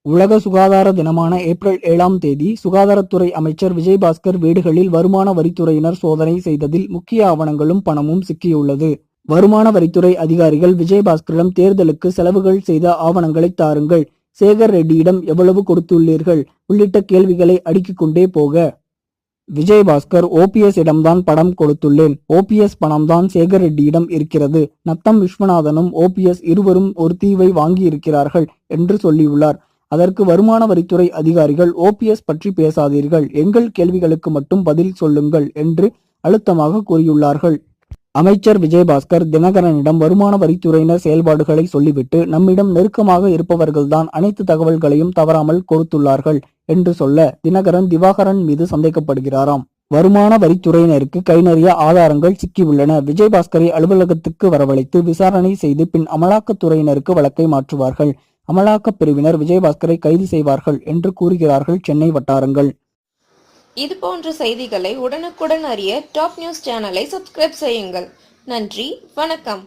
உலக சுகாதார தினமான ஏப்ரல் 7ஆம் தேதி சுகாதாரத்துறை அமைச்சர் விஜயபாஸ்கர் வீடுகளில் வருமான வரித்துறையினர் சோதனை செய்ததில் முக்கிய ஆவணங்களும் பணமும் சிக்கியுள்ளது. வருமான வரித்துறை அதிகாரிகள் விஜயபாஸ்கரிடம் தேர்தலுக்கு செலவுகள் செய்த ஆவணங்களை தாருங்கள், சேகர் ரெட்டியிடம் எவ்வளவு கொடுத்துள்ளீர்கள் உள்ளிட்ட கேள்விகளை அடுக்கிக் கொண்டே போக, விஜயபாஸ்கர் ஓபிஎஸ் இடம்தான் பணம் கொடுத்துள்ளேன், ஓபிஎஸ் பணம்தான் சேகர் ரெட்டியிடம் இருக்கிறது, நத்தம் விஸ்வநாதனும் ஓபிஎஸ் இருவரும் ஒரு தீவை வாங்கி இருக்கிறார்கள் என்று சொல்லியுள்ளார். அதற்கு வருமான வரித்துறை அதிகாரிகள் ஓபிஎஸ் பற்றி பேசாதீர்கள், எங்கள் கேள்விகளுக்கு மட்டும் பதில் சொல்லுங்கள் என்று அழுத்தமாக கூறியுள்ளார்கள். அமைச்சர் விஜயபாஸ்கர் தினகரனிடம் வருமான வரித்துறையினர் செயல்பாடுகளை சொல்லிவிட்டு நம்மிடம் நெருக்கமாக இருப்பவர்கள்தான் அனைத்து தகவல்களையும் தவறாமல் கொடுத்துள்ளார்கள் என்று சொல்ல, தினகரன் திவாகரன் மீது சந்தேகப்படுகிறாராம். வருமான வரித்துறையினருக்கு கை நிறைய ஆதாரங்கள் சிக்கியுள்ளன. விஜயபாஸ்கரை அலுவலகத்துக்கு வரவழைத்து விசாரணை செய்து பின் அமலாக்கத்துறையினருக்கு வழக்கை மாற்றுவார்கள். அமலாக்கப் பிரிவினர் விஜயபாஸ்கரை கைது செய்வார்கள் என்று கூறுகிறார்கள் சென்னை வட்டாரங்கள். இது போன்ற செய்திகளை உடனுக்குடன் அறிய டாப் நியூஸ் சேனலை சப்ஸ்கிரைப் செய்யுங்கள். நன்றி, வணக்கம்.